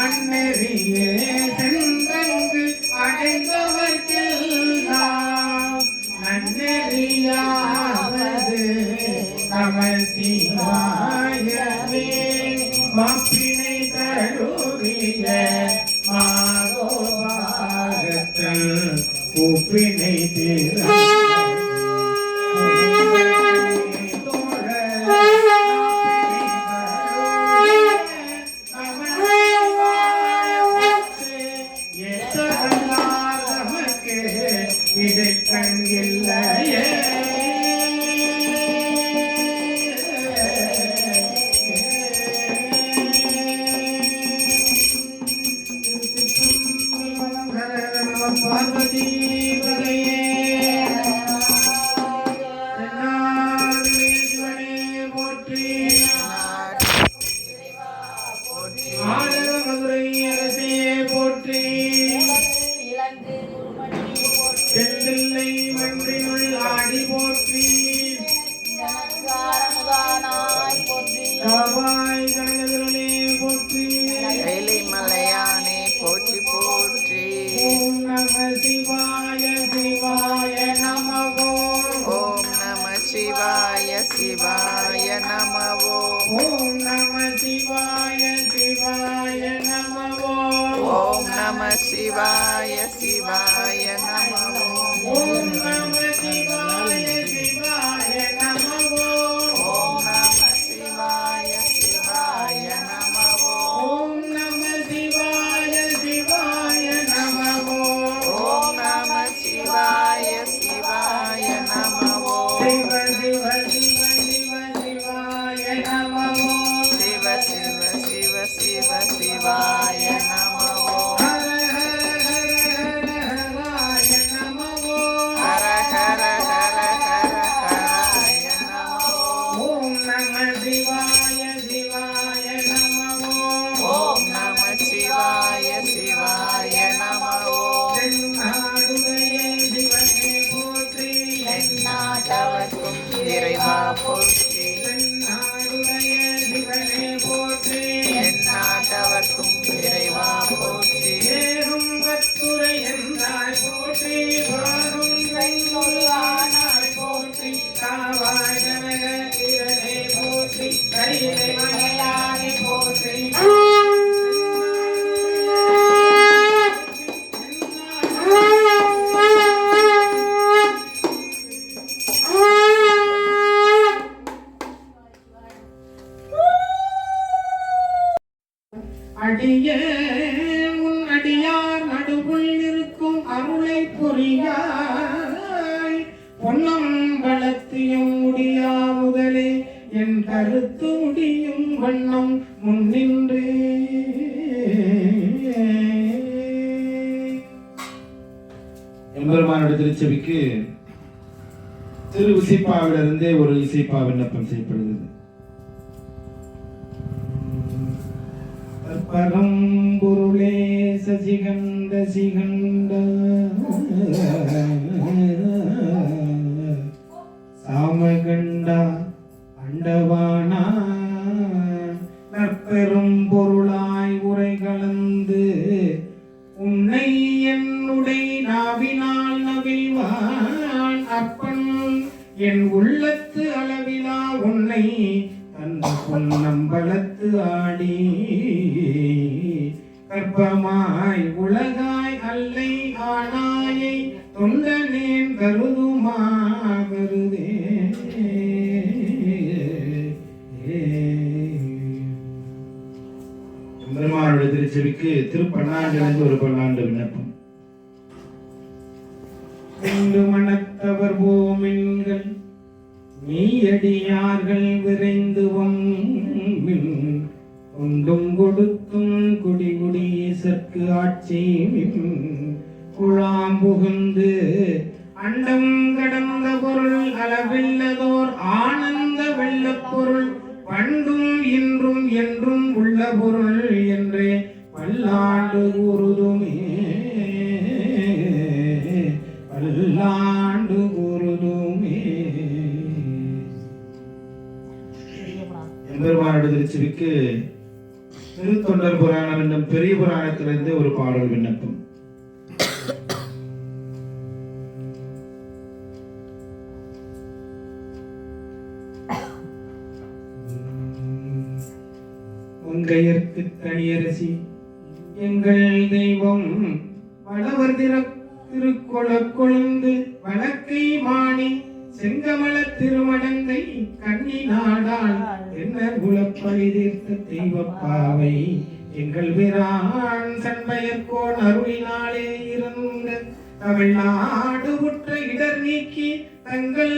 அன்னறியே சென்றங்கு அடைந்தவர்க்கெல்லாம் நன்னெறியாவது நமர் சிவாயவே மாப்பினை தழுவிய மாதோபாகத்தில் கூப்பினை தீர இல்லையே பார்வதி போற்றி ஆடக மதுரை அரசையே போற்றி செந்தில்லை மன்றினுள் ஆடி போற்றி காவாய் கனகதிரனே போற்றி மலையானே போற்றி போற்றி. ஓம் நம சிவாய சிவாய நமவோ ஓம் நம சிவாய சிவாய நமவோ ஓம் நம சிவாய சிவாய நமவோ ஓம் நம சிவாய சிவாய நமவோ ஓம் நம சிவாய சிவாய நமவோ ஓம் நம சிவாய சிவாய நமவோ ஓம் நம சிவாய சிவாய நமவோ ஓம் நம சிவாய சிவாய நமவோ சிவ சிவ சிவ சிவ சிவாய நமவோ சிவ சிவ சிவ சிவ சிவாய நமவோ ஹர ஹர ஹர ஹராய நமவோ ஹர ஹர ஹர ஹர ஹராய நமவோ ஓம் நம சிவாய சிவாய நமவோ ஓம் நம சிவாய சிவாய நமவோ தென்னாடுடைய சிவனே போற்றி எந்நாட்டவர்க்கும் இறைவா போற்றி தென்னாடுடைய சிவனே போற்றி எந்நாட்டவர்க்கும் இறைவா போற்றி ஏறும் கத்துரை என்றாய் போற்றி வாரும் கைநொல்லானாய் போற்றி காவாய் கனக திரனே போற்றி கைலை மலையானே போற்றி அடியே உன் அடியார் நடுவுள் இருக்கும் அருளை புரியாய் பொன்னம்பலத்தையும் முடியா முதலே என் கருத்து முடியும் வண்ணம் முன்னின்று எம்பெருமானுடைய திருச்செவிக்கு திரு இசைப்பாவிலிருந்தே ஒரு இசைப்பா விண்ணப்பம் செய்யப்படுகிறது. பரம்பொருளே சசிகண்ட சிகண்ட சாமகண்டா அண்டவானா நற்பெரும் பொருளாய் உரை கலந்து உன்னை என்னுடைய நாவினால் நவிழ்வான் அப்பன் என் உள்ளத்து அளவிலா உன்னை தந்த பொன்னம்பலத்து ஆடி கற்பமாய் உலகாய் அல்லை ஆனாயை தொண்டனேன் கருதுமா கருதே பெருமானுடைய திருச்செவிக்கு திருப்பன்னாண்டிலிருந்து ஒரு பன்னாண்டு விண்ணப்பம். மனத்தவர் போமின்கள் மெய்யடியார்கள் விரைந்து வம்மின் கொண்டும் கொடுத்தும் குடிகுடி சற்கு ஆட்சி குழாம் புகுந்து அண்டம் கடந்த பொருள் அளவில்லதோர் ஆனந்த வெள்ளப் பொருள் பண்டும் இன்றும் என்றும் உள்ள பொருள் என்றே பல்லாண்டு கூறுதுமே பல்லாண்டு கூறுதுமே. எம்பெருமானுடைய திருச்செவிக்கு திருத்தொண்டர் புராணம் என்னும் பெரிய புராணத்திலிருந்து ஒரு பாடல் விண்ணப்பம். உங்கையர்க்கு தனியரசி எங்கள் தெய்வம் வளவர் திருக்கொள கொழுந்து வழக்கை மாணி செங்கமல திருமடந்தை கன்னி நாடால் என்ன குலப்பழி தீர்த்த தெய்வப்பாவை எங்கள் பிரான் சண்பயர்கோன் அருளினாலே இருந்த தமிழ்நாடு உற்ற இடர் நீக்கி தங்கள்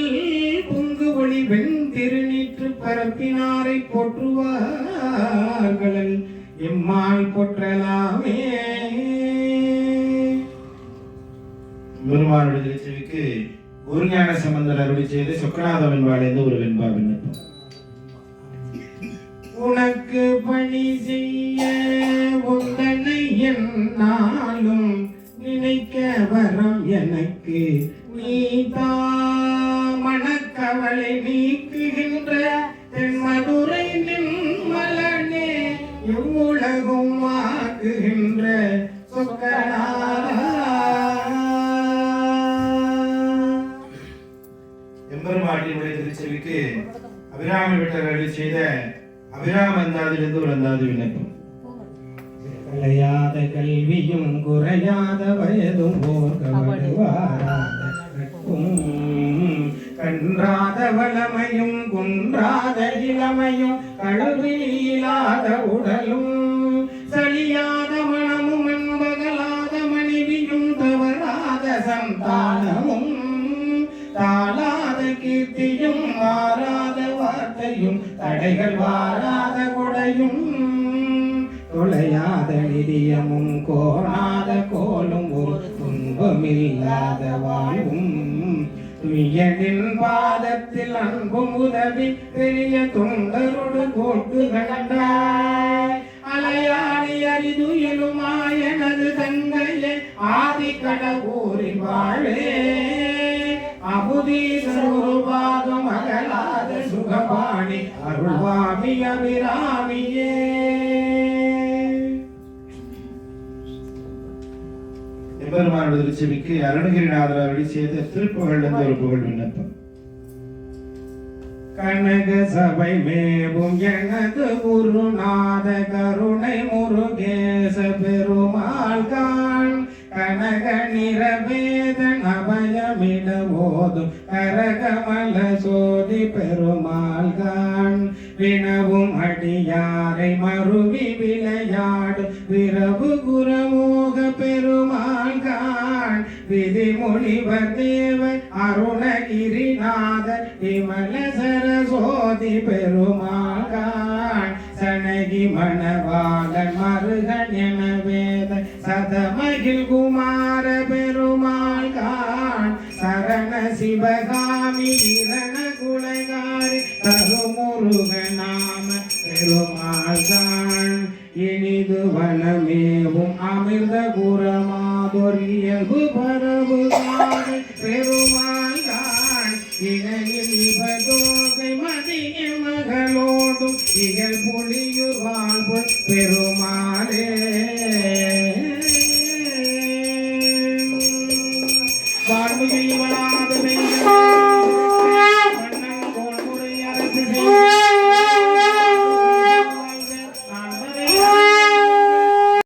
பொங்கு ஒளி வெண் திருநீற்று பரப்பினாரை போற்றுவார்கள் எம்மால் போற்றலாமே. பெருமானுடைய திருச்செவிக்கு குருஞான சம்பந்தர் அருளி செய்த சொக்கநாத வெண்பாலேந்து ஒரு வெண்பா விண்ணப்பம். உனக்கு பணி செய்ய உந்தனை என்னாலும் நினைக்க வரம் எனக்கு நீதா மனக்கவலை நீக்குகின்ற தென்மதுரை நின்மலனே எவ்வுலகும் ஆக்குகின்ற சொக்கநாதா. எம்பெருமாட்டினுடைய திருச்செவிக்கு அபிராம விட்டர் அருளி செய்த அபிராம அந்தாதிலிருந்து ஒரு அந்தாதி விண்ணப்பம். கலையாத கல்வியும் குறையாத வயதும் கன்றாத வளமையும் குன்றாத இளமையும் கழுவியிலாத உடலும் சலியாத மனமும் என்பகலாத மனைவியும் தவறாத சந்தானமும் தாளாத கீர்த்தியும் மாறாத வார்த்தையும் தடைகள் வாராத கொடையும் தொலையாத நிதியமும் கோராத கோலும் ஒரு துன்பமில்லாத வாழ்வும் துயனின் பாதத்தில் அன்பும் உதவி பெரிய தொண்டரோடு கோட்டு கண்டாய் அலையாடி அரிதுயிலுமாயனது தங்கையே ஆதி கடவுரின் வாழே அபுதீசருபாகம் அகலாத சுகபாணி அருள்வாமி அபிராமியே. எம்பெருமானுடைய திருச்செவிக்கு அருணகிரிநாதர் அருளி செய்த திருப்புகழ் ஒரு புகழ் விண்ணப்பம். கனக சபை மேவும் எனது குருநாத கருணை முருகேச பெருமாள் கான் கனக நிறவேத அபயமிட ஓதும் கரகமல சோதி பெருமாள் கான் வினவும் அடியாரை மருவி விளையாடும் விரவு குரமோக பெருமாள் கான் விதிமொழிவர் தேவர் அருணகிரிநாதர் விமல சரஸ்வதி பெருமாள் கான் சனகி மணவாளன் மருகன் என வேத சதமகில் குமார பெருமாள் கான் சரண சிவகாமி விரண குலகாரி தருமுருக நாம பெருமாள் கான் இனிது வனமேவும் அமிர்த குரமாதொரியல்பு பரவுகாரி பெருமாள் கான் இணையில் இவதோகை மதிய மகளோடும் இகழ் புலியுர் வாழ்வு பெருமாளே. வாழ்வு செய்வலாத